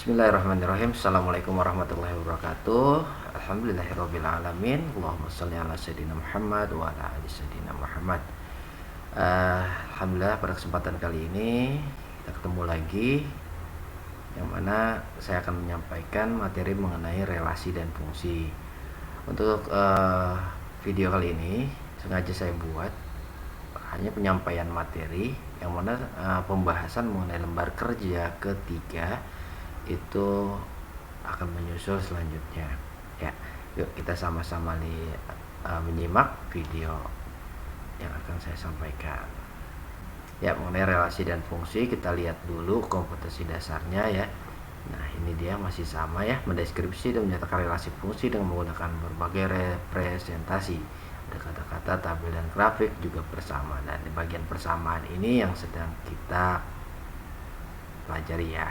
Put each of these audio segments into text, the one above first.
Bismillahirrahmanirrahim. Assalamualaikum warahmatullahi wabarakatuh. Alhamdulillahirabbil alamin. Allahumma shalli ala sayyidina Muhammad wa ala ali sayyidina Muhammad. Alhamdulillah, pada kesempatan kali ini kita ketemu lagi, yang mana saya akan menyampaikan materi mengenai relasi dan fungsi. Untuk video kali ini sengaja saya buat hanya penyampaian materi, yang mana pembahasan mengenai lembar kerja ketiga itu akan menyusul selanjutnya. Ya, yuk kita sama-sama menyimak video yang akan saya sampaikan. Ya, mengenai relasi dan fungsi, kita lihat dulu kompetensi dasarnya ya. Nah, ini dia masih sama ya, mendeskripsi dan menyatakan relasi fungsi dengan menggunakan berbagai representasi. Ada kata-kata, tabel, dan grafik juga bersama. Dan di bagian persamaan ini yang sedang kita pelajari ya.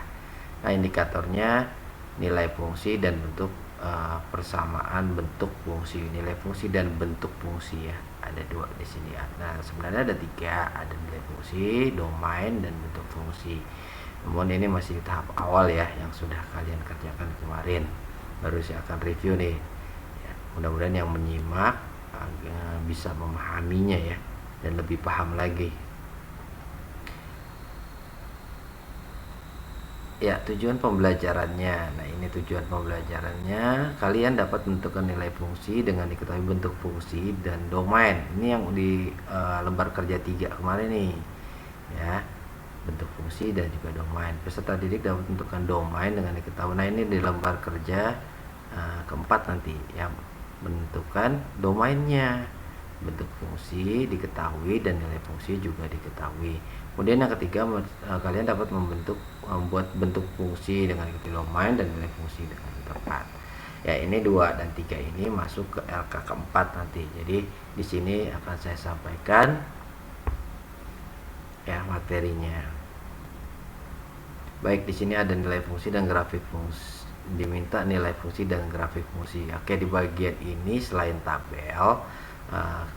Nah, indikatornya nilai fungsi dan bentuk persamaan bentuk fungsi, nilai fungsi dan bentuk fungsi ya. Ada dua di sini ya. Nah, sebenarnya ada tiga, ada nilai fungsi, domain, dan bentuk fungsi. Namun ini masih di tahap awal ya, yang sudah kalian kerjakan kemarin. Baru saya akan review nih. Ya, mudah-mudahan yang menyimak bisa memahaminya ya, dan lebih paham lagi. Ya, tujuan pembelajarannya. Nah, ini tujuan pembelajarannya. Kalian dapat menentukan nilai fungsi dengan diketahui bentuk fungsi dan domain. Ini yang di lembar kerja 3 kemarin nih. Ya, bentuk fungsi dan juga domain. Peserta didik dapat menentukan domain dengan diketahui. Nah, ini di lembar kerja keempat nanti yang menentukan domainnya. Bentuk fungsi diketahui dan nilai fungsi juga diketahui. Kemudian yang ketiga, kalian dapat membuat bentuk fungsi dengan domain dan nilai fungsi dengan tepat. Ya, ini 2 dan 3 ini masuk ke LK keempat nanti. Jadi di sini akan saya sampaikan ya materinya. Baik, di sini ada nilai fungsi dan grafik fungsi. Diminta nilai fungsi dan grafik fungsi. Oke, di bagian ini selain tabel,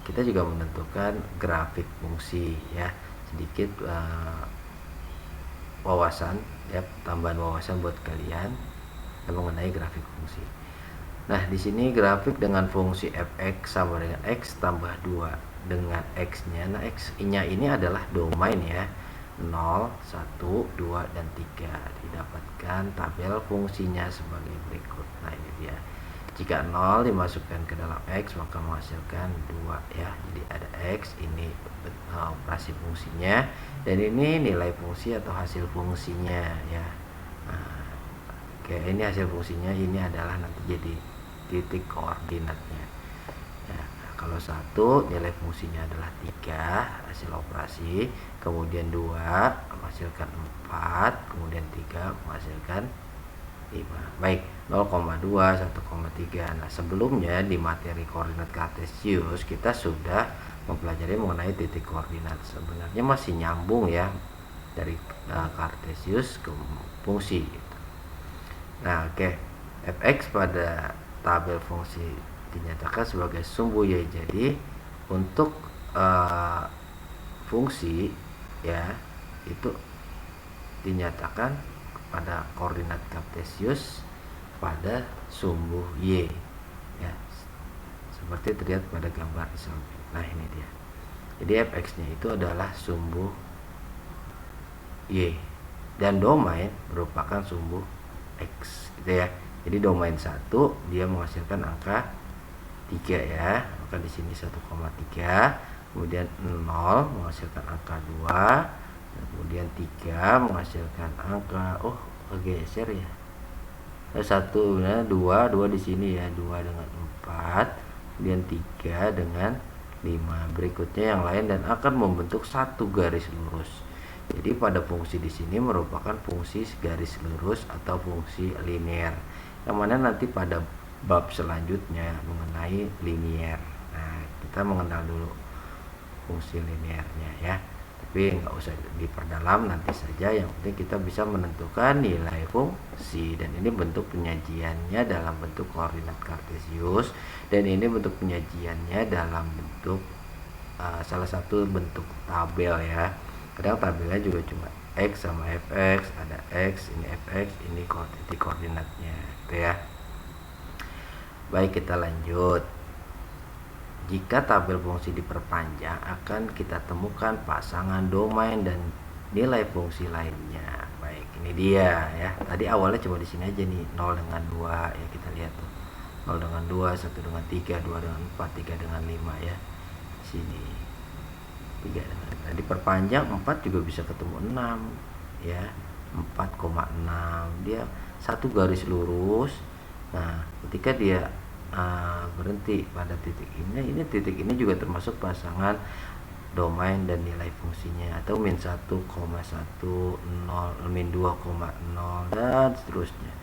kita juga menentukan grafik fungsi ya. Sedikit wawasan ya, tambahan wawasan buat kalian mengenai grafik fungsi. Nah, di sini grafik dengan fungsi fx sama dengan x tambah 2 dengan x-nya. Nah, x-nya ini adalah domain ya. 0, 1, 2, dan 3. Didapatkan tabel fungsinya sebagai berikut. Nah, ini dia. Jika 0 dimasukkan ke dalam X, maka menghasilkan 2 ya. Jadi ada X, ini operasi fungsinya, dan ini nilai fungsi atau hasil fungsinya ya. Nah, oke, ini hasil fungsinya, ini adalah nanti jadi titik koordinatnya ya. Kalau 1 nilai fungsinya adalah 3 hasil operasi, kemudian 2 menghasilkan 4, kemudian 3 menghasilkan 5. Baik, 0,2, 1,3. Nah, sebelumnya di materi koordinat kartesius kita sudah mempelajari mengenai titik koordinat. Sebenarnya masih nyambung ya, dari kartesius ke fungsi gitu. Nah, oke. Fx pada tabel fungsi dinyatakan sebagai sumbu y. Jadi untuk fungsi ya, itu dinyatakan pada koordinat kartesius pada sumbu y ya, seperti terlihat pada gambar di samping. Nah, ini dia. Jadi fx-nya itu adalah sumbu y, dan domain merupakan sumbu x gitu ya. Jadi domain 1 dia menghasilkan angka 3 ya. Maka di sini 1,3, kemudian 0 menghasilkan angka 2, kemudian 3 menghasilkan angka geser ya. 1 ya, 2 di sini ya, 2 dengan 4, kemudian 3 dengan 5. Berikutnya yang lain, dan akan membentuk satu garis lurus. Jadi pada fungsi di sini merupakan fungsi garis lurus atau fungsi linear, yang mana nanti pada bab selanjutnya mengenai linear. Nah, kita mengenal dulu fungsi linearnya ya, tapi nggak usah diperdalam, nanti saja. Yang penting kita bisa menentukan nilai fungsi, dan ini bentuk penyajiannya dalam bentuk koordinat kartesius, dan ini bentuk penyajiannya dalam bentuk salah satu bentuk tabel ya. Kadang tabelnya juga cuma x sama fx, ada x, ini fx, ini titik koordinatnya gitu ya. Baik, kita lanjut. Jika tabel fungsi diperpanjang, akan kita temukan pasangan domain dan nilai fungsi lainnya. Baik, ini dia ya. Tadi awalnya coba di sini aja nih, 0 dengan 2 ya, kita lihat tuh. 0 dengan 2, 1 dengan 3, 2 dengan 4, 3 dengan 5 ya. Sini 3 dengan 5. Nah, diperpanjang 4 juga bisa ketemu 6 ya. 4,6. Dia satu garis lurus. Nah, ketika dia berhenti pada titik ini titik ini juga termasuk pasangan domain dan nilai fungsinya, atau min 1,1, 0, min 2,0 dan seterusnya.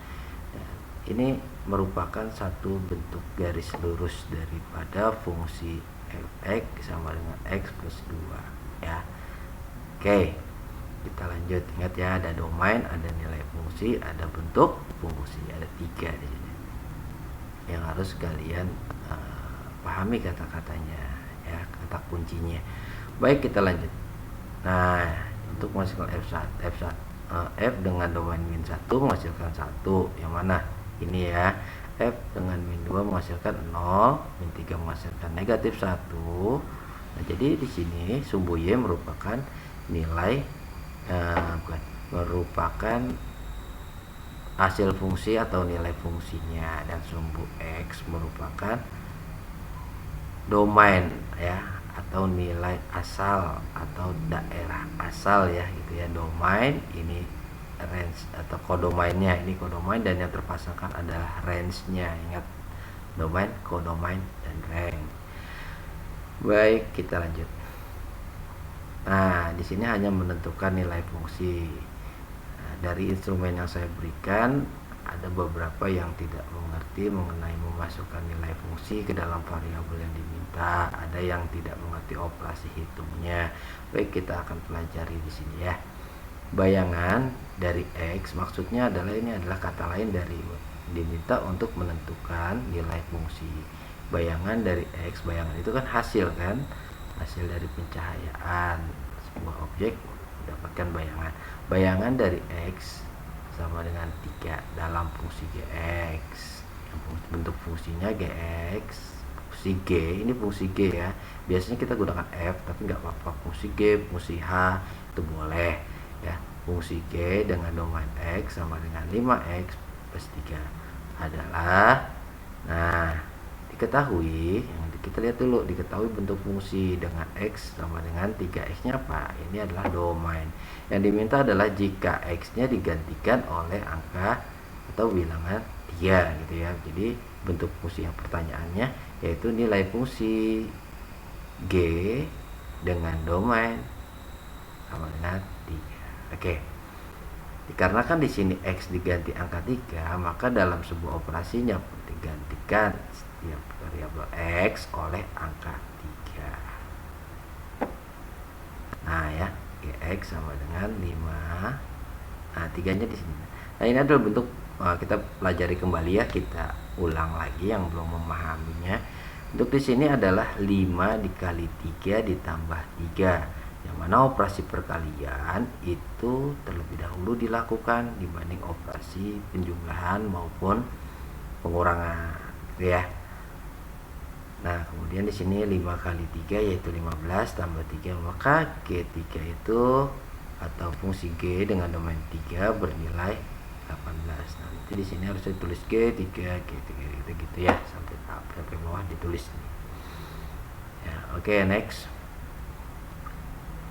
Dan ini merupakan satu bentuk garis lurus daripada fungsi fx sama dengan x plus 2 ya. Oke, kita lanjut. Ingat ya, ada domain, ada nilai fungsi, ada bentuk fungsi, ada 3 di sini yang harus kalian pahami kata-katanya ya, kata kuncinya. Baik, kita lanjut. Nah, untuk menghasilkan f dengan domain min 1 menghasilkan 1, yang mana ini ya. F dengan min 2 menghasilkan 0, min 3 menghasilkan negatif 1. Nah, jadi di sini sumbu y merupakan nilai merupakan hasil fungsi atau nilai fungsinya, dan sumbu x merupakan domain ya, atau nilai asal atau daerah asal ya gitu ya. Domain ini range atau kodomainnya, ini kodomain, dan yang terpasangkan adalah range-nya. Ingat, domain, kodomain, dan range. Baik, kita lanjut. Nah, di sini hanya menentukan nilai fungsi. Dari instrumen yang saya berikan, ada beberapa yang tidak mengerti mengenai memasukkan nilai fungsi ke dalam variabel yang diminta, ada yang tidak mengerti operasi hitungnya. Baik, kita akan pelajari di sini ya. Bayangan dari x maksudnya adalah, ini adalah kata lain dari diminta untuk menentukan nilai fungsi. Bayangan dari x, bayangan itu kan hasil dari pencahayaan sebuah objek mendapatkan bayangan. Bayangan dari x sama dengan 3 dalam fungsi gx. Bentuk fungsinya gx. Fungsi g, ini fungsi g ya. Biasanya kita gunakan f, tapi nggak apa-apa. Fungsi g, fungsi h itu boleh ya. Fungsi g dengan domain x sama dengan 5x plus 3 adalah, nah, diketahui, yang kita lihat dulu, diketahui bentuk fungsi dengan x sama dengan 3x nya apa? Ini adalah domain. Yang diminta adalah jika x nya digantikan oleh angka atau bilangan 3 gitu ya. Jadi bentuk fungsi yang pertanyaannya yaitu nilai fungsi g dengan domain sama dengan 3. Oke. Dikarenakan di sini x diganti angka 3, maka dalam sebuah operasinya digantikan setiap variabel x oleh angka 3. Nah ya, gx sama dengan 5. Nah, 3-nya di sini. Nah, ini adalah bentuk, kita pelajari kembali ya, kita ulang lagi yang belum memahaminya. Untuk di sini adalah 5 dikali 3 ditambah 3. Yang mana operasi perkalian itu terlebih dahulu dilakukan dibanding operasi penjumlahan maupun pengurangan gitu ya. Nah, kemudian di sini 5 kali 3 yaitu 15 tambah 3, maka G3 itu atau fungsi G dengan domain 3 bernilai 18. Nah, nanti di sini harus ditulis G3 gitu ya, sampai bawah ditulis nih. Ya, oke, next.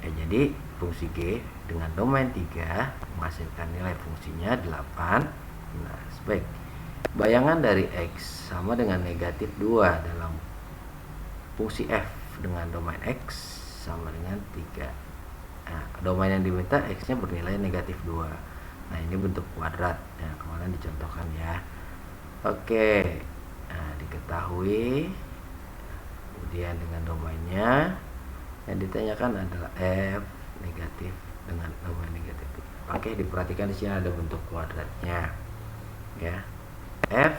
Ya, jadi fungsi G dengan domain 3 menghasilkan nilai fungsinya 8. Nah, baik. Bayangan dari x sama dengan negatif 2 dalam fungsi f dengan domain x sama dengan 3. Nah, domain yang diminta x-nya bernilai negatif 2. Nah, ini bentuk kuadrat yang kemarin dicontohkan ya. Oke. Nah, diketahui. Kemudian dengan domainnya yang ditanyakan adalah f negatif dengan domain negatif. Oke, diperhatikan di sini ada bentuk kuadratnya. Ya. F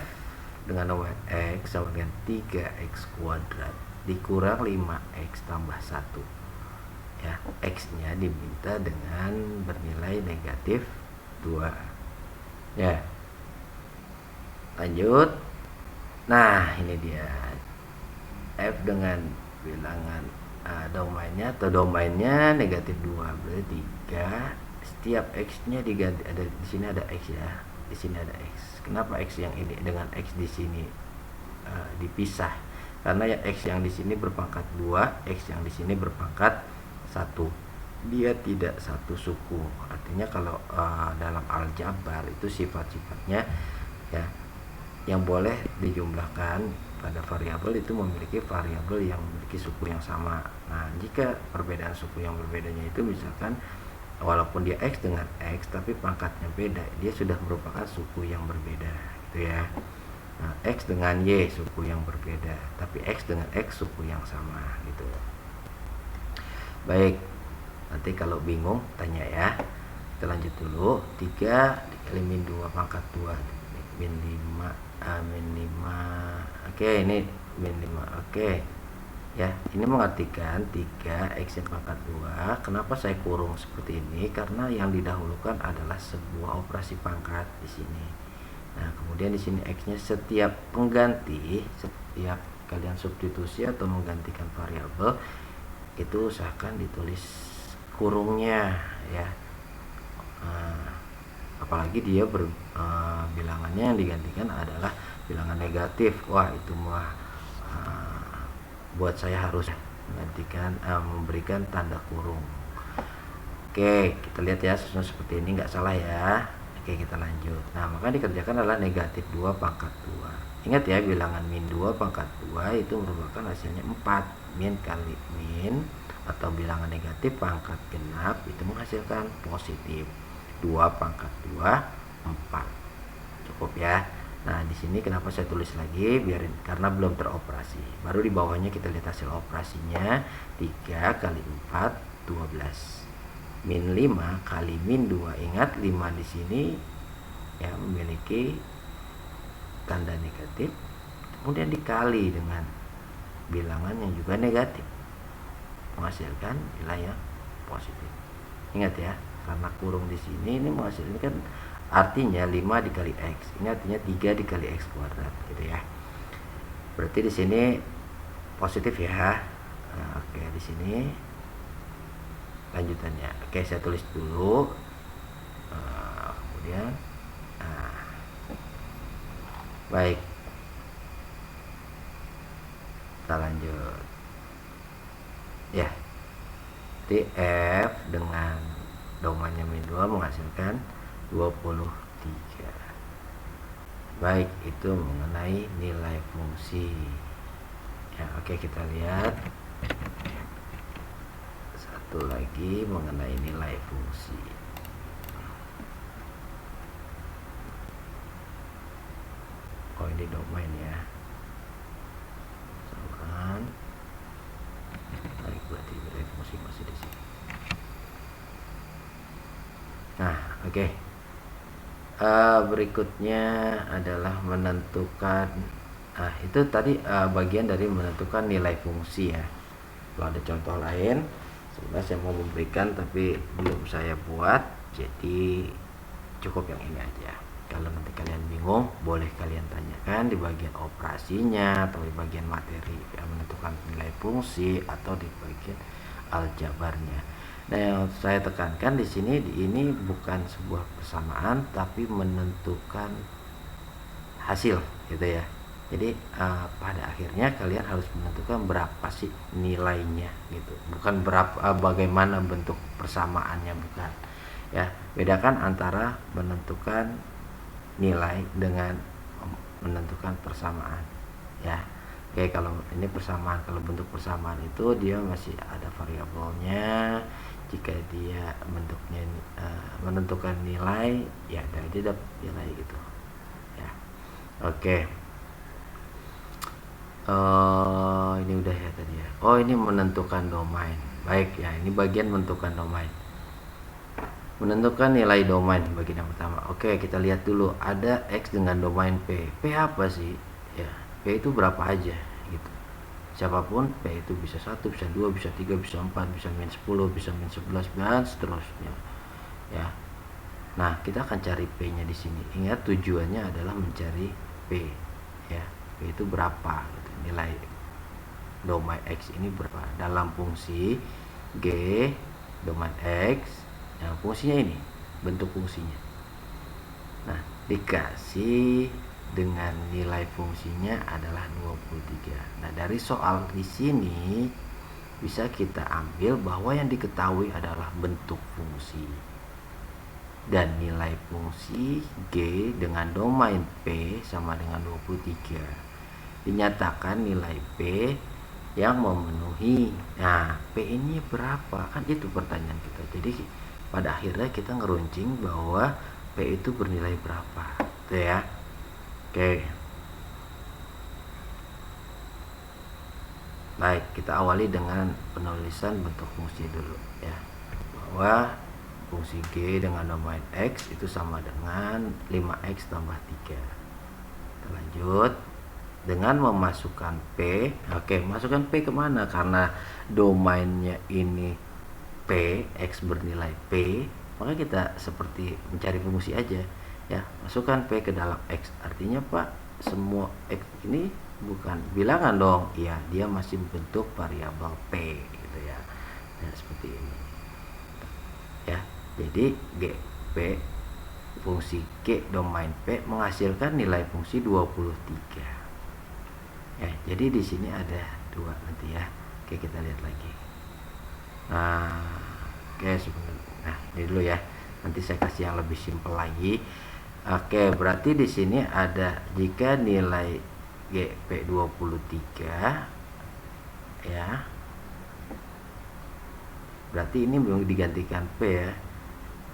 dengan domain x sama dengan 3x kuadrat dikurang 5x tambah 1. Ya, x-nya diminta dengan bernilai negatif 2 ya. Lanjut. Nah ini dia f dengan bilangan domainnya atau domainnya negatif 2, berarti 3. Setiap x nya diganti, ada di sini ada x ya, di sini ada x. Kenapa x yang ini dengan x di sini dipisah? Karena ya x yang di sini berpangkat 2, x yang di sini berpangkat 1. Dia tidak satu suku. Artinya kalau dalam aljabar itu sifat-sifatnya ya yang boleh dijumlahkan pada variabel itu memiliki variabel yang memiliki suku yang sama. Nah, jika perbedaan suku yang berbedanya itu misalkan walaupun dia x dengan x tapi pangkatnya beda, dia sudah merupakan suku yang berbeda gitu ya. Nah, x dengan y suku yang berbeda, tapi x dengan x suku yang sama gitu. Baik, nanti kalau bingung tanya ya. Kita lanjut dulu. 3 dikali min 2 pangkat 2 min 5 min 5. Oke, ini min 5. Oke ya, ini mengartikan 3 x pangkat 2. Kenapa saya kurung seperti ini? Karena yang didahulukan adalah sebuah operasi pangkat di sini. Nah, kemudian di sini x-nya setiap pengganti, setiap kalian substitusi atau menggantikan variabel itu usahakan ditulis kurungnya ya. Apalagi dia bilangannya yang digantikan adalah bilangan negatif. Wah, itu mah buat saya harus menggantikan memberikan tanda kurung. Oke, kita lihat ya, susunan seperti ini nggak salah ya. Oke, kita lanjut. Nah, maka dikerjakan adalah negatif 2 pangkat 2. Ingat ya, bilangan min 2 pangkat 2 itu merupakan hasilnya 4. Min kali min atau bilangan negatif pangkat genap itu menghasilkan positif. 2 pangkat 2 4. Cukup ya. Nah, di sini kenapa saya tulis lagi? Biarin, karena belum teroperasi. Baru di bawahnya kita lihat hasil operasinya. 3 kali 4 12. Min 5 kali min 2. Ingat 5 di sini ya memiliki tanda negatif. Kemudian dikali dengan bilangan yang juga negatif, menghasilkan nilai yang positif. Ingat ya, karena kurung di sini ini menghasilkan kan artinya 5 dikali x. Ini artinya 3 dikali x kuadrat gitu ya. Berarti di sini positif ya. Nah, oke, di sini lanjutannya. Oke, saya tulis dulu. Kemudian baik. Kita lanjut. Ya. Jadi f dengan domainnya min 2 menghasilkan 23. Baik, itu mengenai nilai fungsi ya. Oke, kita lihat satu lagi mengenai nilai fungsi. Oh, ini domain ya, samaan. Baik, berarti nilai fungsi masih di sini. Nah, oke. Berikutnya adalah menentukan. Itu tadi bagian dari menentukan nilai fungsi ya. Kalau ada contoh lain sebenarnya saya mau memberikan tapi belum saya buat, jadi cukup yang ini aja. Kalau nanti kalian bingung boleh kalian tanyakan di bagian operasinya atau di bagian materi menentukan nilai fungsi atau di bagian aljabarnya. Nah, yang saya tekankan di sini ini bukan sebuah persamaan tapi menentukan hasil gitu ya. Jadi pada akhirnya kalian harus menentukan berapa sih nilainya gitu. Bukan berapa bagaimana bentuk persamaannya, bukan. Ya, bedakan antara menentukan nilai dengan menentukan persamaan ya. Oke, kalau ini persamaan, kalau bentuk persamaan itu dia masih ada variabelnya. Jika dia bentuknya menentukan nilai ya, dari dia dapat nilai gitu ya. Oke. Ini udah ya tadi ya. Oh, ini menentukan domain. Baik ya, ini bagian menentukan domain. Menentukan nilai domain bagian yang pertama. Oke, kita lihat dulu. Ada x dengan domain p. P apa sih? Ya, p itu berapa aja gitu. Siapapun p itu bisa 1, bisa 2, bisa 3, bisa 4, bisa min 10, bisa min 11 dan seterusnya. Ya. Nah, kita akan cari P-nya di sini. Ingat tujuannya adalah mencari P, ya. P itu berapa gitu. Nilai domain X ini berapa dalam fungsi G domain X. Nah, fungsinya ini, bentuk fungsinya. Nah, dikasih dengan nilai fungsinya adalah 23. Nah, dari soal di sini bisa kita ambil bahwa yang diketahui adalah bentuk fungsi dan nilai fungsi G dengan domain P sama dengan 23. Dinyatakan nilai P yang memenuhi. Nah, P ini berapa? Kan itu pertanyaan kita. Jadi pada akhirnya kita ngeruncing bahwa P itu bernilai berapa, gitu ya. Oke. Baik, kita awali dengan penulisan bentuk fungsi dulu ya. Bahwa fungsi G dengan domain X itu sama dengan 5X tambah 3. Kita lanjut dengan memasukkan P. Oke, masukkan P kemana? Karena domainnya ini P, X bernilai P, maka kita seperti mencari fungsi aja ya. Masukkan P ke dalam X. Artinya Pak, semua X ini bukan bilangan dong. Iya, dia masih bentuk variabel P gitu ya. Nah, seperti ini. Ya. Jadi P fungsi G domain P menghasilkan nilai fungsi 23. Ya, jadi di sini ada 2 nanti ya. Oke, kita lihat lagi. Nah, oke sebenarnya. Nah, ini dulu ya. Nanti saya kasih yang lebih simpel lagi. Oke, berarti di sini ada jika nilai GP 23 ya. Berarti ini belum digantikan P ya.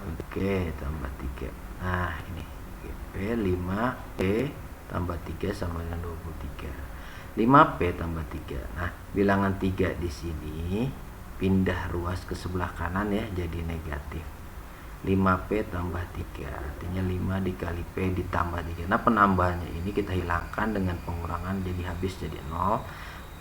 Oke, tambah 3. Nah, ini GP 5P tambah 3 sama dengan 23. 5P tambah 3. Nah, bilangan 3 di sini pindah ruas ke sebelah kanan ya, jadi negatif. 5P tambah 3, artinya 5 dikali P ditambah 3. Nah, penambahannya ini kita hilangkan dengan pengurangan, jadi habis jadi 0.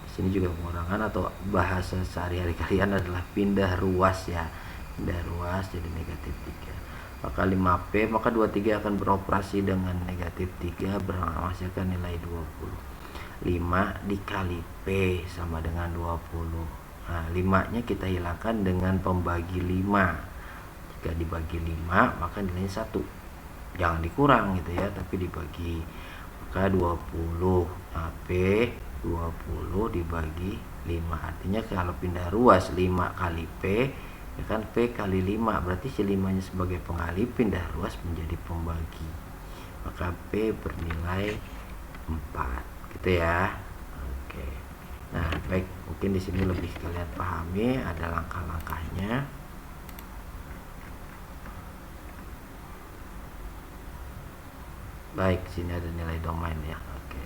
Di sini juga pengurangan, atau bahasa sehari-hari kalian adalah pindah ruas ya. Pindah ruas jadi negatif 3. Maka 5P, maka 23 akan beroperasi dengan negatif 3, menghasilkan nilai 20. 5 dikali P sama dengan 20. Nah, 5 nya kita hilangkan dengan pembagi 5. Jika dibagi 5 maka nilainya 1. Jangan dikurang gitu ya, tapi dibagi. Maka 20. Nah, P 20 dibagi 5. Artinya kalau pindah ruas 5 kali P, ya kan, P kali 5. Berarti si 5 nya sebagai pengalih, pindah ruas menjadi pembagi. Maka P bernilai 4. Gitu ya. Oke. Nah, baik, mungkin di sini lebih kalian pahami, ada langkah-langkahnya. Baik, sini ada nilai domain ya. Oke.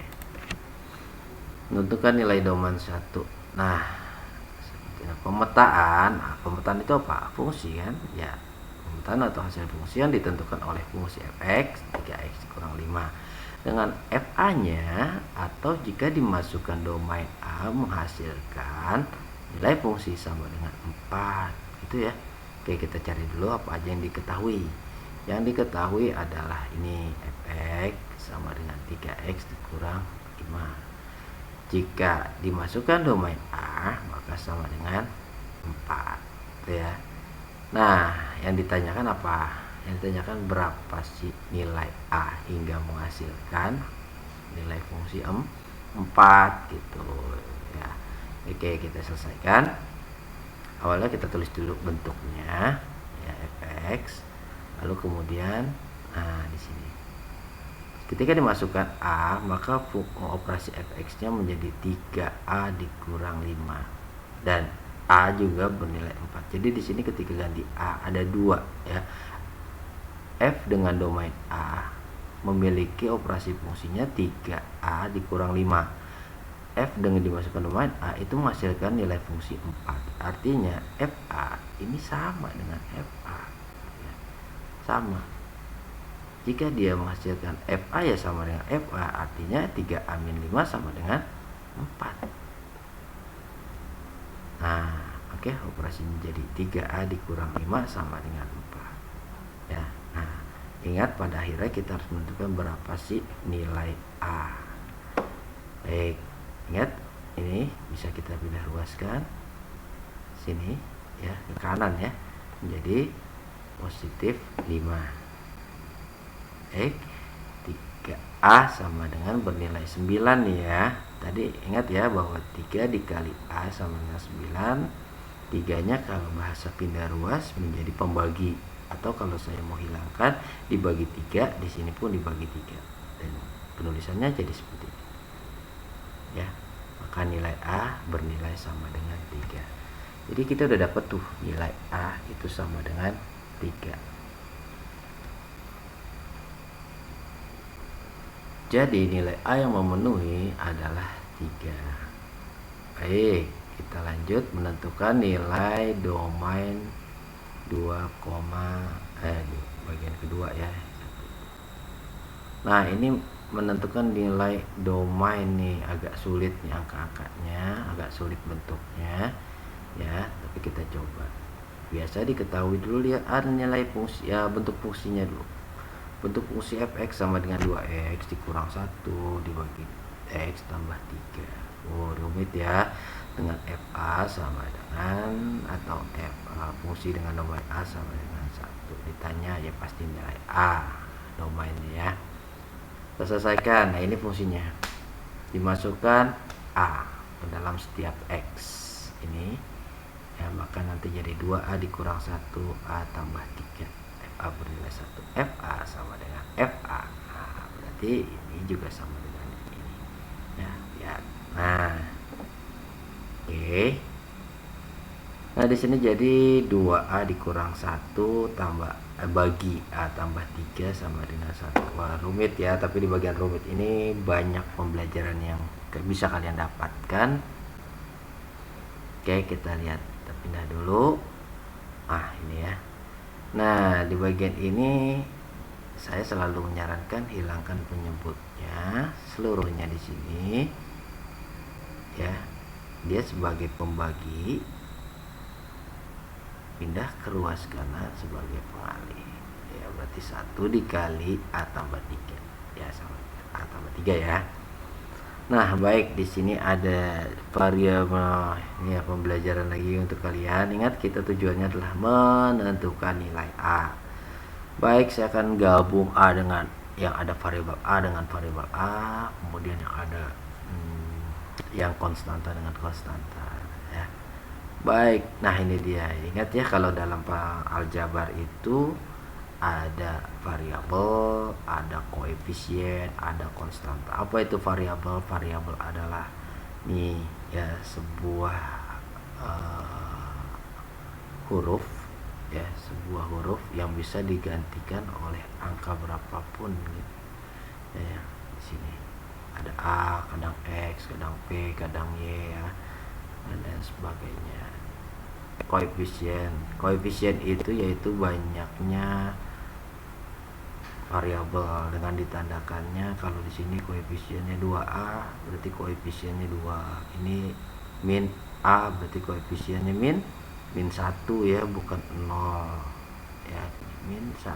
Menentukan nilai domain 1. Nah, pemetaan. Nah, pemetaan itu apa? Fungsi kan? Ya. Pemetaan atau hasil fungsi yang ditentukan oleh fungsi f(x), 3x kurang 5 dengan fa-nya, atau jika dimasukkan domain A menghasilkan nilai fungsi sama dengan 4. Gitu ya. Oke, kita cari dulu apa aja yang diketahui. Yang diketahui adalah ini f(x) sama dengan 3x dikurang 5. Jika dimasukkan domain A maka sama dengan 4. Gitu ya. Nah, yang ditanyakan apa? Yang ditanyakan berapa sih nilai A hingga menghasilkan nilai fungsi 4 gitu ya. Oke, kita selesaikan. Awalnya kita tulis dulu bentuknya ya, f(x), lalu kemudian nah di sini ketika dimasukkan A maka operasi f(x) nya menjadi 3A dikurang 5 dan A juga bernilai 4. Jadi di sini ketika ganti A ada 2 ya. F dengan domain A memiliki operasi fungsinya 3A dikurang 5. F dengan dimasukkan domain A itu menghasilkan nilai fungsi 4. Artinya FA ini sama dengan FA ya. Sama. Jika dia menghasilkan FA ya sama dengan FA, artinya 3A-5 sama dengan 4. Nah, oke, operasi menjadi 3A dikurang 5 sama dengan 4 ya. Nah, Ingat, pada akhirnya kita harus menentukan berapa sih nilai A. Baik, ingat ini bisa kita pindah ruaskan sini ya, ke kanan ya, menjadi positif 5. Baik, 3A sama dengan bernilai 9 ya. Tadi ingat ya bahwa 3 dikali A sama dengan 9. 3-nya kalau bahasa pindah ruas menjadi pembagi, atau kalau saya mau hilangkan dibagi 3, di sini pun dibagi 3, dan penulisannya jadi seperti ini ya. Maka nilai A bernilai sama dengan 3. Jadi kita udah dapat tuh nilai A itu sama dengan 3. Jadi nilai A yang memenuhi adalah 3. Baik, kita lanjut menentukan nilai domain 2, bagian kedua ya. Nah, ini menentukan nilai domain nih agak sulit nih, angka-angkanya agak sulit bentuknya ya, tapi kita coba. Biasa diketahui dulu lihat nilai fungsi ya, bentuk fungsinya dulu. Bentuk fungsi fx sama dengan 2x dikurang 1 dibagi x tambah 3. Oh, rumit ya. Dengan fa sama dengan, atau fungsi dengan domain a sama dengan 1. Ditanya ya pasti nilai a domainnya ya. Kita selesaikan. Nah, ini fungsinya. Dimasukkan a ke dalam setiap x ini ya, maka nanti jadi 2a dikurang 1a tambah 3. FA bernilai 1. FA sama dengan FA. Nah, berarti ini juga sama dengan ini ya, lihat. Nah, oke. Nah, di sini jadi 2a dikurang 1 tambah bagi a tambah 3 sama dengan 1. Wah, rumit ya, tapi di bagian rumit ini banyak pembelajaran yang bisa kalian dapatkan. Oke, kita lihat, kita pindah dulu. Ini ya. Nah, di bagian ini saya selalu menyarankan hilangkan penyebutnya seluruhnya di sini ya. Dia sebagai pembagi, pindah ke ruas kanan sebagai pengalih ya, berarti 1 dikali a tambah 3 ya, sama a tambah 3 ya. Nah, baik, di sini ada variabel ini ya, pembelajaran lagi untuk kalian. Ingat, kita tujuannya adalah menentukan nilai a. Baik, saya akan gabung a dengan yang ada variabel a dengan variabel a, kemudian yang ada yang konstanta dengan konstanta ya. Baik, nah ini dia. Ingat ya, kalau dalam aljabar itu ada variabel, ada koefisien, ada konstanta. Apa itu variabel? Variabel adalah nih ya, sebuah huruf ya, sebuah huruf yang bisa digantikan oleh angka berapapun gitu. Ya, di sini ada a, kadang x, kadang p, kadang y ya, dan sebagainya. Koefisien itu yaitu banyaknya variabel dengan ditandakannya. Kalau di sini koefisiennya 2a, berarti koefisiennya 2. Ini min a, berarti koefisiennya min 1 ya, bukan 0 ya, min 1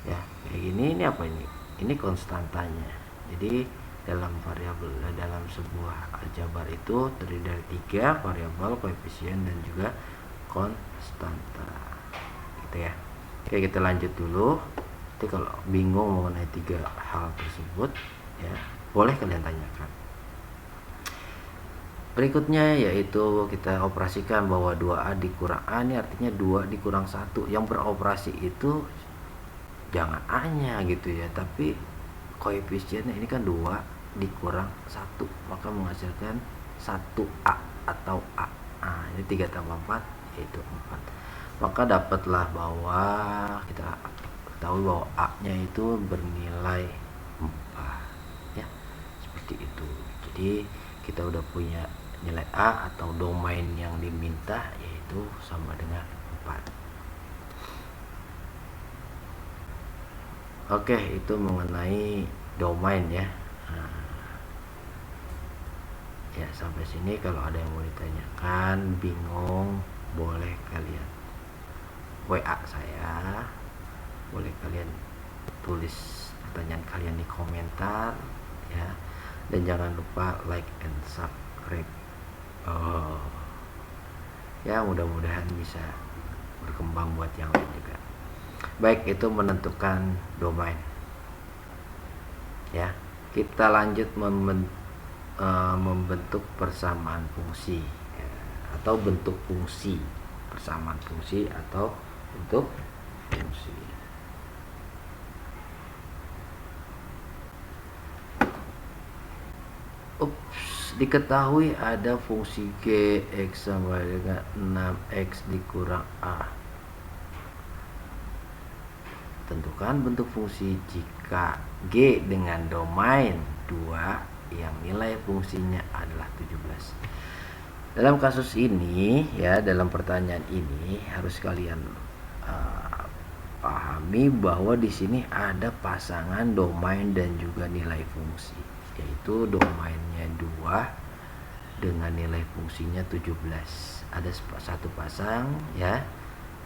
ya, kayak gini. Ini apa ini? Ini konstantanya. Jadi dalam variabel, dalam sebuah aljabar itu terdiri dari 3 variabel, koefisien, dan juga konstanta gitu ya. Oke, kita lanjut dulu. Jadi kalau bingung mengenai 3 hal tersebut ya, boleh kalian tanyakan. Berikutnya yaitu kita operasikan bahwa 2a dikurang a, ini artinya 2 dikurang 1. Yang beroperasi itu jangan a nya gitu ya, tapi koefisiennya ini kan 2 dikurang 1, maka menghasilkan 1a atau a. Nah, ini 3 tambah 4 yaitu 4. Maka dapatlah bahwa kita tahu bahwa a nya itu bernilai 4 ya, seperti itu. Jadi kita udah punya nilai a atau domain yang diminta, yaitu sama dengan 4. Oke, itu mengenai domain ya. Ya, sampai sini kalau ada yang mau ditanyakan, bingung, boleh kalian WA saya boleh kalian tulis pertanyaan kalian di komentar ya, dan jangan lupa like and subscribe. Ya, mudah-mudahan bisa berkembang buat yang lain juga. Baik, itu menentukan domain ya. Kita lanjut membentuk persamaan fungsi ya, atau bentuk fungsi, persamaan fungsi atau bentuk fungsi. Diketahui ada fungsi g x sama dengan 6x dikurang a. Tentukan bentuk fungsi jika g dengan domain 2 yang nilai fungsinya adalah 17. Dalam kasus ini ya, dalam pertanyaan ini harus kalian pahami bahwa di sini ada pasangan domain dan juga nilai fungsi, yaitu domainnya 2 dengan nilai fungsinya 17. Ada satu pasang ya,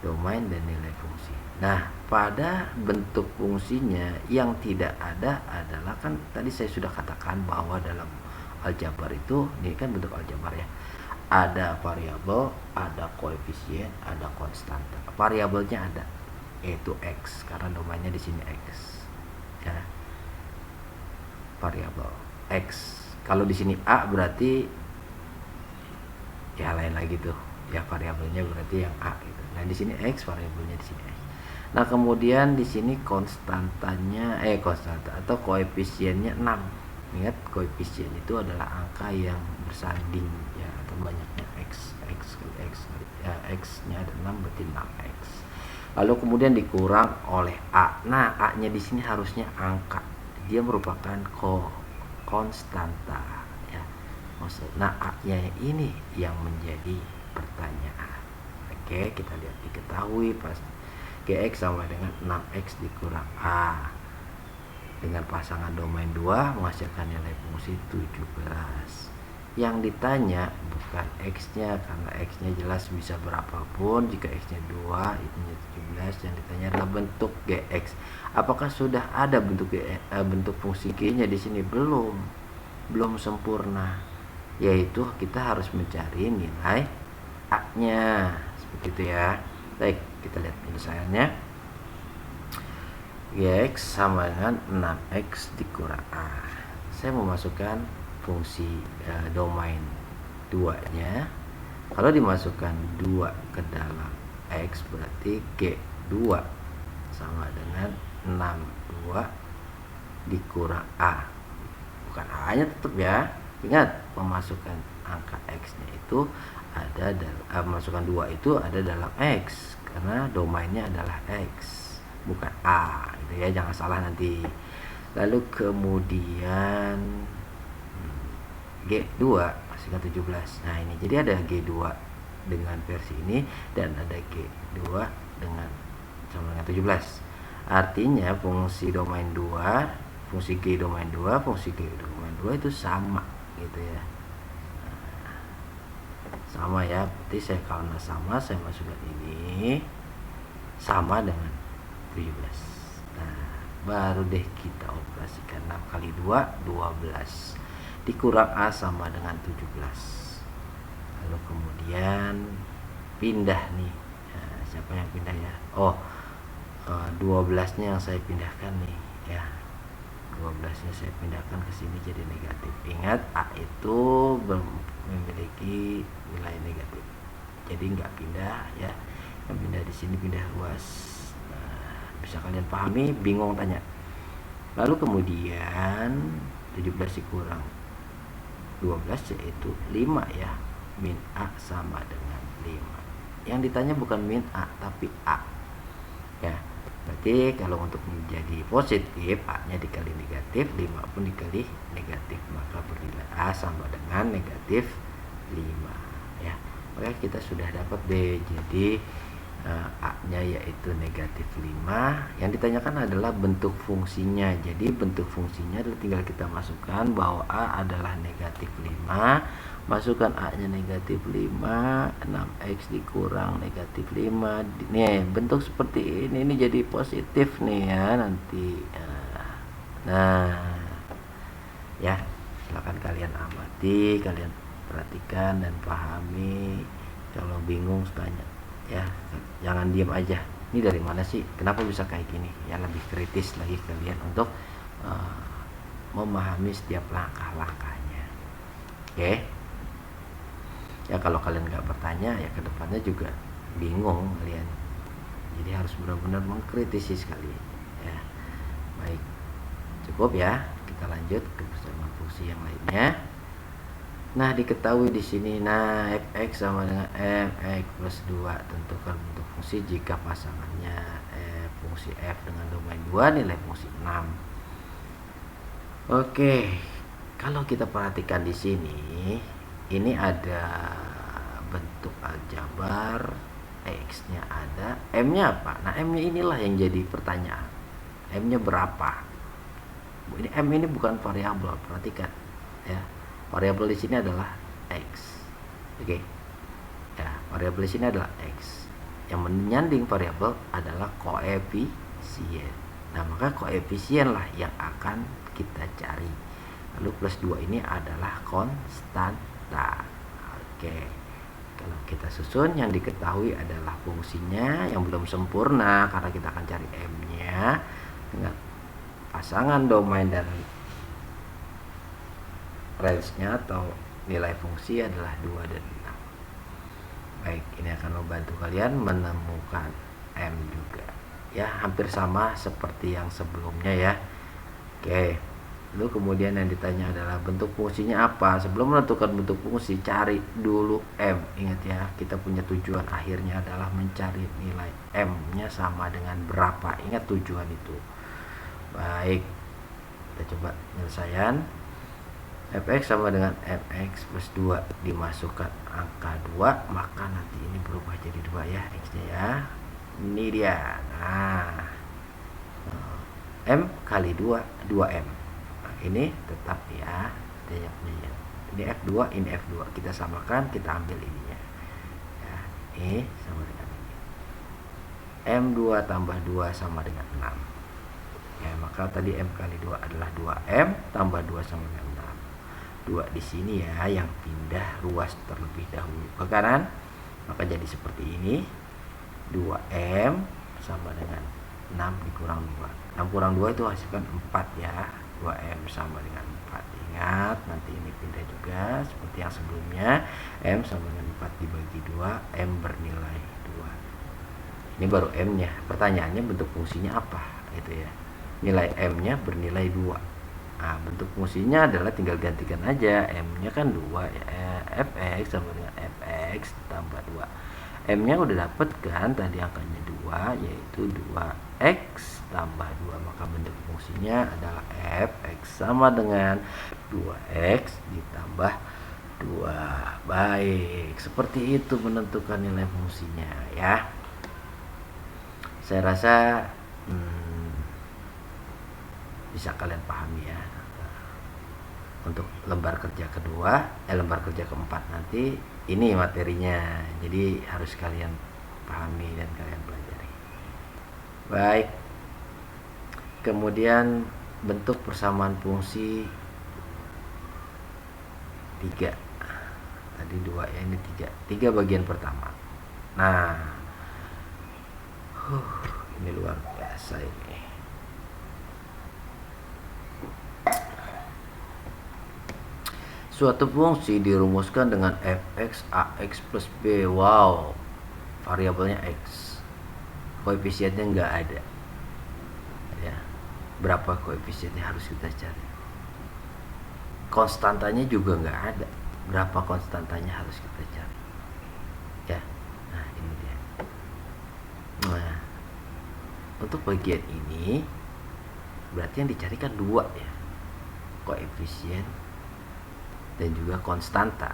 domain dan nilai fungsi. Nah, pada bentuk fungsinya yang tidak ada adalah, kan tadi saya sudah katakan bahwa dalam aljabar itu, ini kan bentuk aljabar ya, ada variabel, ada koefisien, ada konstanta. Variabelnya ada, yaitu x, karena domainnya di sini x ya, variabel x. Kalau di sini a berarti ya lain lagi tuh ya, variabelnya berarti yang a gitu. Nah, di sini x, variabelnya di sini x. Nah, kemudian di sini konstantanya konstanta atau koefisiennya 6. Ingat, koefisien itu adalah angka yang bersanding ya, atau banyaknya x ya, x-nya ada 6 berarti 6x. Lalu kemudian dikurang oleh a. Nah, a-nya di sini harusnya angka. Dia merupakan konstanta ya. Nah, a-nya ini yang menjadi pertanyaan. Oke, kita lihat, diketahui pas gx sama dengan 6x dikurang a dengan pasangan domain 2 menghasilkan nilai fungsi 17. Yang ditanya bukan x-nya, karena x-nya jelas bisa berapapun. Jika x-nya 2, itunya 17. Yang ditanya adalah bentuk gx. Apakah sudah ada bentuk fungsi g-nya di sini? Belum sempurna. Yaitu kita harus mencari nilai a-nya. Seperti itu ya. Baik, kita lihat penyelesaiannya. Gx sama dengan 6x dikurang a. Saya memasukkan fungsi domain 2-nya. Kalau dimasukkan 2 ke dalam x, berarti g2 sama dengan 62 dikurang a. Bukan a-nya tetap ya. Ingat, pemasukan angka x-nya itu ada dalam masukkan 2 itu ada dalam x, karena domainnya adalah x bukan a gitu ya, jangan salah nanti. Lalu kemudian g2 masukkan 17. Nah, ini jadi ada g2 dengan versi ini dan ada g2 dengan sama dengan 17. Artinya fungsi domain 2, fungsi g domain 2, fungsi g domain 2 itu sama gitu ya. Sama ya, berarti saya karena sama, saya masukkan ini sama dengan 17. Nah, baru deh kita operasikan 6 kali 2, 12 dikurang a sama dengan 17. Lalu kemudian pindah nih. Nah, siapa yang pindah ya? 12 nya yang saya pindahkan nih ya. 12 nya saya pindahkan ke sini jadi negatif. Ingat, a itu memiliki nilai negatif, jadi nggak pindah ya. Yang pindah di sini pindah luas. Nah, bisa kalian pahami, bingung tanya. Lalu kemudian 17 dikurang 12 yaitu 5 ya. Min a sama dengan 5. Yang ditanya bukan min a tapi a ya. Berarti kalau untuk menjadi positif, a-nya dikali negatif, 5 pun dikali negatif, maka bernilai a sama dengan negatif 5 ya. Oke, kita sudah dapat deh. Jadi A-nya yaitu negatif 5. Yang ditanyakan adalah bentuk fungsinya. Jadi bentuk fungsinya adalah tinggal kita masukkan bahwa A adalah negatif 5. Masukkan A-nya negatif 5, 6X dikurang negatif 5. Nih, bentuk seperti ini jadi positif nih ya nanti. Nah, ya, silakan kalian amati, kalian perhatikan dan pahami. Kalau bingung tanya ya, jangan diam aja. Ini dari mana sih, kenapa bisa kayak gini ya, lebih kritis lagi kalian untuk memahami setiap langkah-langkahnya. Oke ya, kalau kalian nggak bertanya ya kedepannya juga bingung kalian, jadi harus benar-benar mengkritisi sekali ya. Baik, cukup ya, kita lanjut ke persamaan fungsi yang lainnya. Nah, diketahui di sini, nah fx sama dengan mx plus 2. Tentukan bentuk fungsi jika pasangannya fungsi f dengan domain 2 nilai fungsi 6. Oke, kalau kita perhatikan di sini, ini ada bentuk aljabar, x-nya ada, m-nya apa? Nah, m-nya inilah yang jadi pertanyaan. M-nya berapa? Ini m ini bukan variabel, perhatikan ya. Variabel di sini adalah x. Oke. Ya, variabel di sini adalah x. Yang menyanding variabel adalah koefisien. Nah, maka koefisien lah yang akan kita cari. Lalu plus 2 ini adalah konstanta. Oke. Kalau kita susun, yang diketahui adalah fungsinya yang belum sempurna karena kita akan cari m-nya dengan pasangan domain dan range-nya atau nilai fungsi adalah 2 dan 6. Baik, ini akan membantu kalian menemukan M juga ya, hampir sama seperti yang sebelumnya ya. Oke, lalu kemudian yang ditanya adalah bentuk fungsinya apa. Sebelum menentukan bentuk fungsi, cari dulu M. Ingat ya, kita punya tujuan akhirnya adalah mencari nilai M-nya sama dengan berapa. Ingat tujuan itu. Baik, kita coba penyelesaian. Fx sama dengan mx plus 2, dimasukkan angka 2, maka nanti ini berubah jadi 2 ya, x-nya ya. Ini dia. Nah, m kali 2, 2m. Nah, ini tetap ya, ini f2, ini f2. Kita samakan, kita ambil ininya ya, ini sama dengan ini. M2 tambah 2 sama dengan 6 ya, maka tadi m kali 2 adalah 2m tambah 2 sama dengan 2 di sini ya, yang pindah ruas terlebih dahulu ke kanan, maka jadi seperti ini. 2m sama dengan 6 dikurang 2. 6 kurang 2 itu hasilkan 4 ya. 2m sama dengan 4. Ingat, nanti ini pindah juga seperti yang sebelumnya. M sama dengan 4 dibagi 2, m bernilai 2. Ini baru m-nya. Pertanyaannya bentuk fungsinya apa? Itu ya. Nilai m-nya bernilai 2. Nah, bentuk fungsinya adalah tinggal gantikan aja, m-nya kan 2 ya, fx sama dengan fx tambah 2. M-nya udah dapet kan, tadi angkanya 2, yaitu 2x tambah 2. Maka bentuk fungsinya adalah fx sama dengan 2x ditambah 2. Baik, seperti itu menentukan nilai fungsinya ya. Saya rasa bisa kalian pahami ya. Untuk lembar kerja kedua, lembar kerja keempat nanti ini materinya, jadi harus kalian pahami dan kalian pelajari. Baik, kemudian bentuk persamaan fungsi 3. Tadi 2 ya, ini 3 bagian pertama. Nah, ini luar biasa ini. Suatu fungsi dirumuskan dengan fx ax plus b. Wow, variabelnya x, koefisiennya nggak ada ya. Berapa koefisiennya harus kita cari. Konstantanya juga nggak ada. Berapa konstantanya harus kita cari ya. Nah, ini dia. Nah, untuk bagian ini berarti yang dicarikan 2 ya, koefisien dan juga konstanta.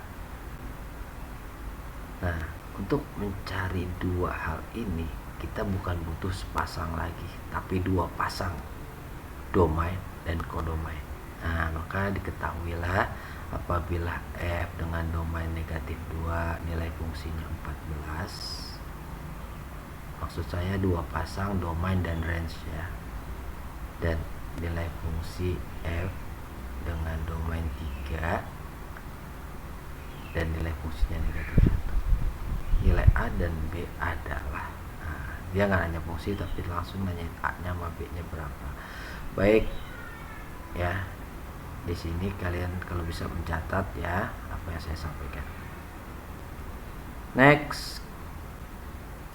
Nah, Untuk mencari dua hal ini kita bukan butuh sepasang lagi, tapi dua pasang domain dan kodomain. Nah, maka diketahuilah apabila f dengan domain negatif 2 nilai fungsinya 14, maksud saya dua pasang domain dan range ya, dan nilai fungsi f dengan domain 3 dan nilai fungsinya negatif 1, nilai a dan b adalah, nah, dia nggak nanya fungsi tapi langsung nanya a nya sama b nya berapa. Baik ya, di sini kalian kalau bisa mencatat ya apa yang saya sampaikan. Next,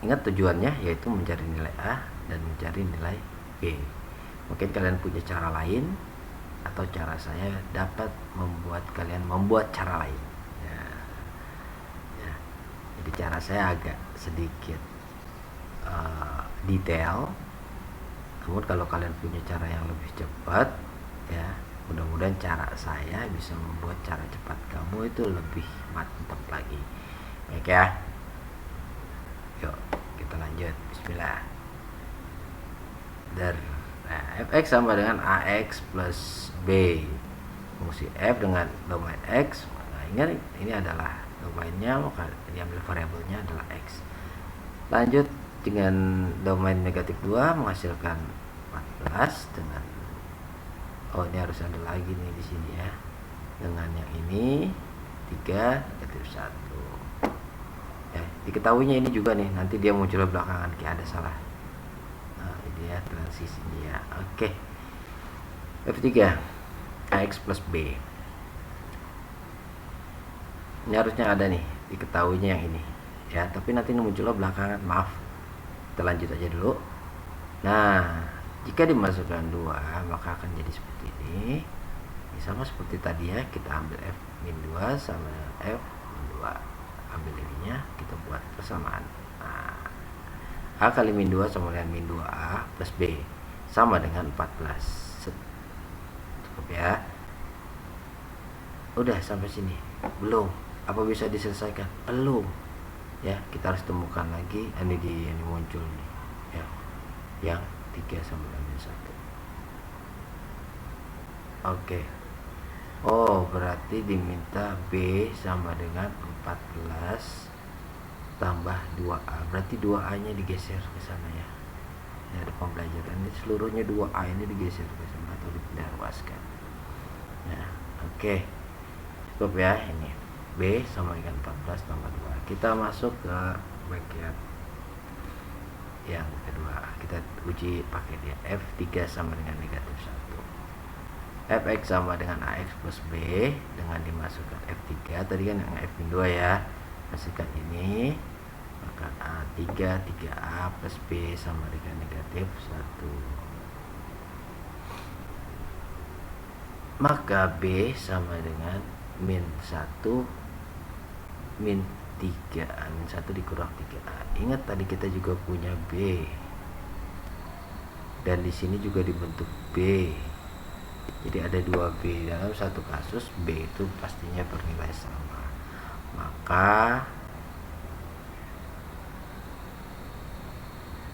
ingat tujuannya yaitu mencari nilai a dan mencari nilai b. Mungkin kalian punya cara lain, atau cara saya dapat membuat kalian membuat cara lain ya. Jadi cara saya agak sedikit detail, namun kalau kalian punya cara yang lebih cepat ya, mudah-mudahan cara saya bisa membuat cara cepat kamu itu lebih mantap lagi. Baik ya, yuk kita lanjut. Bismillah. Nah, fx sama dengan ax plus b, fungsi f dengan domain x. Nah, ingat ini adalah domainnya, maka diambil variabelnya adalah x. Lanjut dengan domain negatif 2 menghasilkan 14 dengan, oh ini harus ada lagi nih di sini ya, dengan yang ini 3 negatif 1 ya. Diketahuinya ini juga nih, nanti dia muncul belakangan kayak ada salah. Nah, ini ya transisinya ya. Oke, F3 ax plus b, ini harusnya ada nih, diketahuinya yang ini ya, tapi nanti ini munculnya belakangan, maaf. Kita lanjut aja dulu. Nah, jika dimasukkan 2 maka akan jadi seperti ini. Ini sama seperti tadi ya, kita ambil f min 2 sama f min 2, ambil ininya, kita buat persamaan. Nah, a kali min 2 sama dengan min 2a plus b sama dengan 14. Cukup ya. Udah sampai sini? Belum? Apa bisa diselesaikan? Belum ya, kita harus temukan lagi. Ini muncul nih ya, yang 3 sama dengan 1. Oke. Oh, berarti diminta b sama dengan 14 tambah 2a, berarti 2a nya digeser ke sana ya. Ini ada pembelajaran, ini seluruhnya 2a ini digeser ke sana atau dipindah ruaskan ya. Oke, cukup ya. Ini b sama dengan 14 tambah 2. Kita masuk ke bagian yang kedua, kita uji pakai dia. F3 sama dengan negatif 1, fx sama dengan ax plus b dengan dimasukkan f3 tadi kan yang f min 2 ya, masukkan ini, maka a3 3a plus b sama dengan negatif 1, maka b sama dengan min 1 min 3a, min 1 dikurang 3a. Ingat tadi kita juga punya b, dan di sini juga dibentuk b, jadi ada 2b. Dalam satu kasus b itu pastinya bernilai sama, maka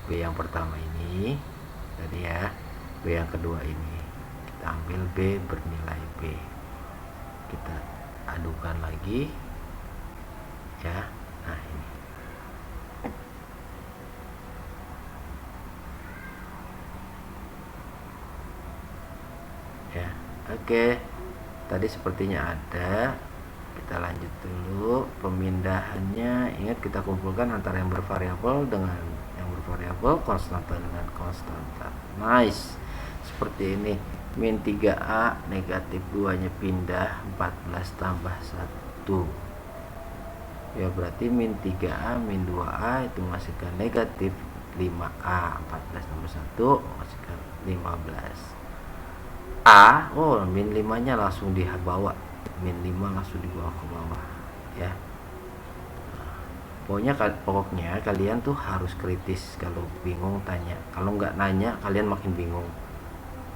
b yang pertama ini tadi ya, b yang kedua ini kita ambil b bernilai b, kita adukan lagi ya. Nah, ini ya. Oke, tadi sepertinya ada. Kita lanjut dulu pemindahannya. Ingat, kita kumpulkan antara yang bervariabel dengan yang bervariabel, konstanta dengan konstanta. Nice, seperti ini. Min 3a negatif 2 nya pindah 14 tambah 1 ya, berarti min 3a min 2a itu menghasilkan negatif 5a, 14 tambah 1 menghasilkan 15 a. Oh, min 5 nya langsung dibawa, min 5 langsung dibawa ke bawah ya. Pokoknya kalian tuh harus kritis, kalau bingung tanya, kalau nggak nanya kalian makin bingung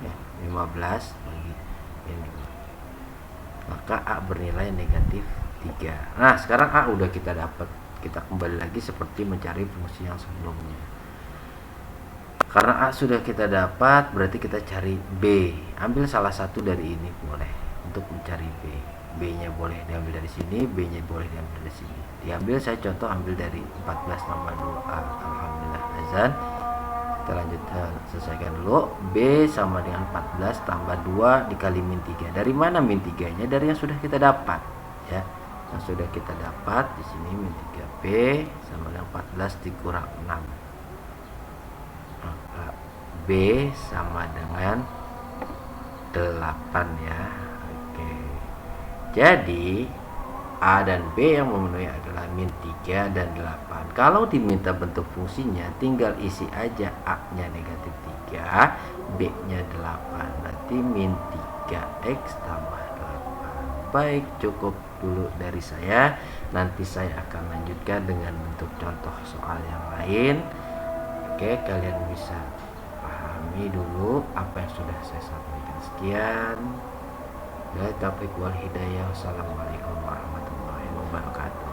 ya. 15 bagi ini, maka a bernilai negatif 3. Nah, sekarang a udah kita dapat, kita kembali lagi seperti mencari fungsi yang sebelumnya. Karena A sudah kita dapat, berarti kita cari B. Ambil salah satu dari ini boleh untuk mencari B. B-nya boleh diambil dari sini, B-nya boleh diambil dari sini. Diambil, saya contoh ambil dari 14 tambah 2A. Alhamdulillah azan. Kita lanjut selesaikan dulu. B sama dengan 14 tambah 2 dikali min 3. Dari mana min 3-nya? Dari yang sudah kita dapat, ya. Yang sudah kita dapat di sini min 3B sama dengan 14 dikurang 6. Maka B sama dengan 8 ya. Oke. Jadi A dan B yang memenuhi adalah min 3 dan 8. Kalau diminta bentuk fungsinya, tinggal isi aja A-nya negatif 3, B-nya 8. Berarti min 3X tambah 8. Baik, cukup dulu dari saya. Nanti saya akan lanjutkan dengan bentuk contoh soal yang lain. Oke, kalian bisa pahami dulu apa yang sudah saya sampaikan. Sekian. Taufiq wal hidayah. Wassalamualaikum warahmatullahi wabarakatuh.